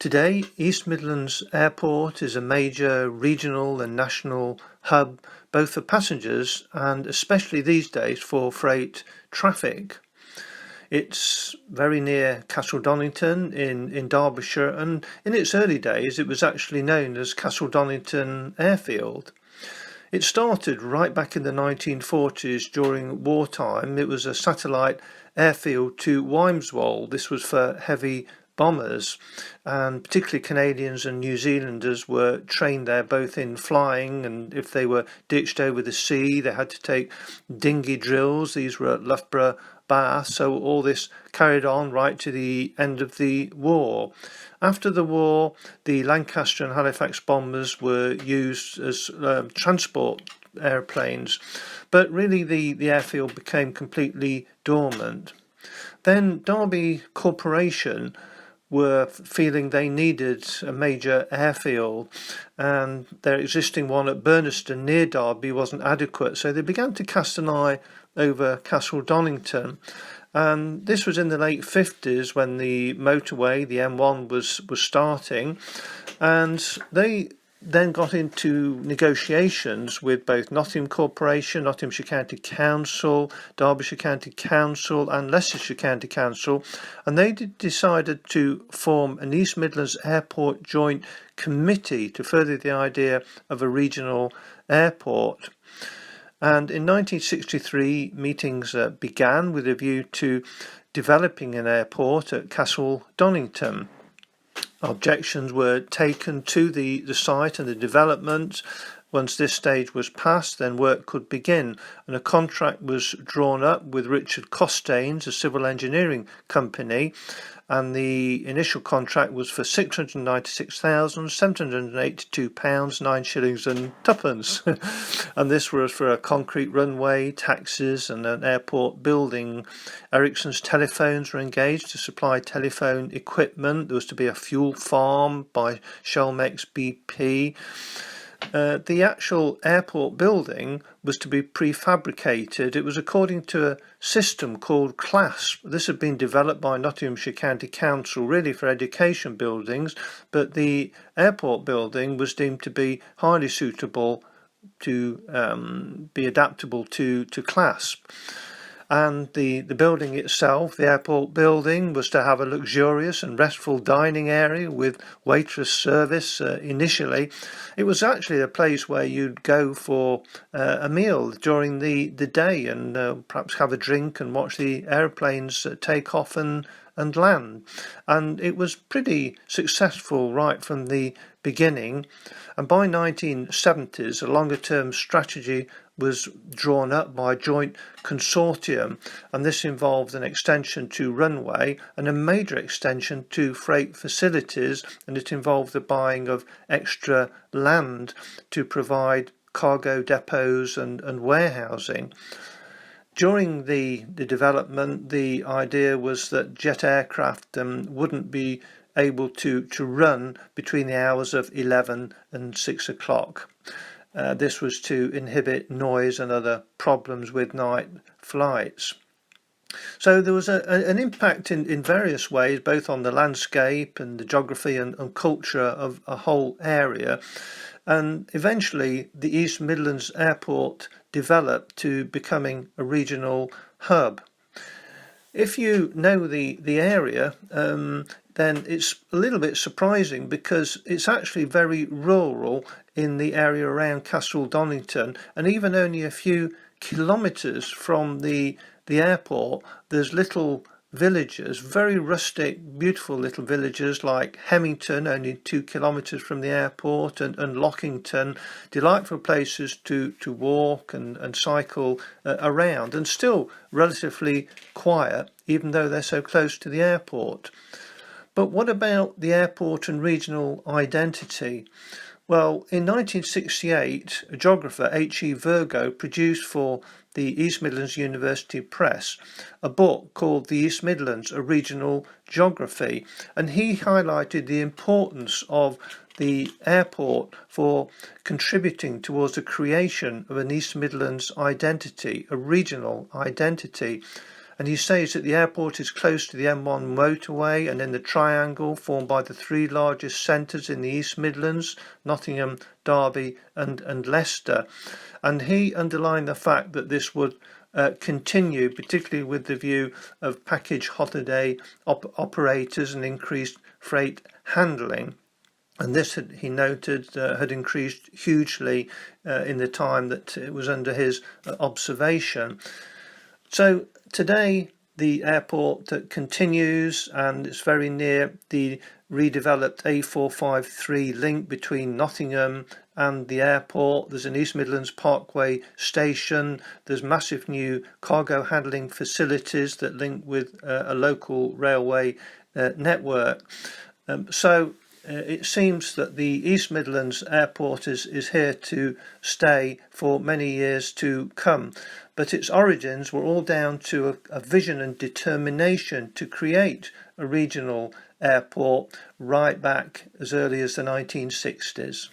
Today, East Midlands Airport is a major regional and national hub, both for passengers and especially these days for freight traffic. It's very near Castle Donington in Derbyshire, and in its early days it was actually known as Castle Donington Airfield. It started right back in the 1940s during wartime. It was a satellite airfield to Wimswold. This was for heavy bombers, and particularly Canadians and New Zealanders were trained there both in flying, and if they were ditched over the sea they had to take dinghy drills. These were at Loughborough Bath, so all this carried on right to the end of the war. After the war, the Lancaster and Halifax bombers were used as transport aeroplanes, but really the airfield became completely dormant. Then Derby Corporation were feeling they needed a major airfield, and their existing one at Burniston near Derby wasn't adequate, so they began to cast an eye over Castle Donington. And this was in the late 50s when the motorway, the M1, was starting, and they then got into negotiations with both Nottingham Corporation, Nottinghamshire County Council, Derbyshire County Council and Leicestershire County Council, and they decided to form an East Midlands Airport Joint Committee to further the idea of a regional airport. And in 1963 meetings began with a view to developing an airport at Castle Donington. Objections were taken to the site and the development. Once this stage was passed, then work could begin, and a contract was drawn up with Richard Costain, a civil engineering company, and the initial contract was for £696,782, 9 shillings and twopence. And this was for a concrete runway, taxis and an airport building. Ericsson's telephones were engaged to supply telephone equipment. There was to be a fuel farm by Shellmex BP. The actual airport building was to be prefabricated. It was according to a system called CLASP. This had been developed by Nottinghamshire County Council really for education buildings, but the airport building was deemed to be highly suitable to be adaptable to CLASP. And the building itself, the airport building, was to have a luxurious and restful dining area with waitress service initially. It was actually a place where you'd go for a meal during the day and perhaps have a drink and watch the aeroplanes take off and land. And it was pretty successful right from the beginning. And by 1970s, a longer term strategy was drawn up by a joint consortium, and this involved an extension to runway and a major extension to freight facilities, and it involved the buying of extra land to provide cargo depots and warehousing. During the development, the idea was that jet aircraft wouldn't be able to run between the hours of 11 and 6 o'clock. This was to inhibit noise and other problems with night flights. So there was an impact in various ways, both on the landscape and the geography and culture of a whole area. And eventually the East Midlands Airport developed to becoming a regional hub. If you know the area, then it's a little bit surprising because it's actually very rural in the area around Castle Donington, and even only a few kilometres from the airport there's little villages, very rustic, beautiful little villages like Hemmington, only 2 kilometres from the airport, and Lockington, delightful places to walk and cycle around, and still relatively quiet even though they're so close to the airport. But what about the airport and regional identity? Well, in 1968, a geographer, H.E. Virgo, produced for the East Midlands University Press a book called The East Midlands, A Regional Geography, and he highlighted the importance of the airport for contributing towards the creation of an East Midlands identity, a regional identity. And he says that the airport is close to the M1 motorway and in the triangle formed by the three largest centres in the East Midlands, Nottingham, Derby and Leicester. And he underlined the fact that this would continue, particularly with the view of package holiday operators and increased freight handling. And this, he noted, had increased hugely in the time that it was under his observation. So today the airport continues, and it's very near the redeveloped A453 link between Nottingham and the airport. There's an East Midlands Parkway station. There's massive new cargo handling facilities that link with a local railway network. It seems that the East Midlands Airport is here to stay for many years to come, but its origins were all down to a vision and determination to create a regional airport right back as early as the 1960s.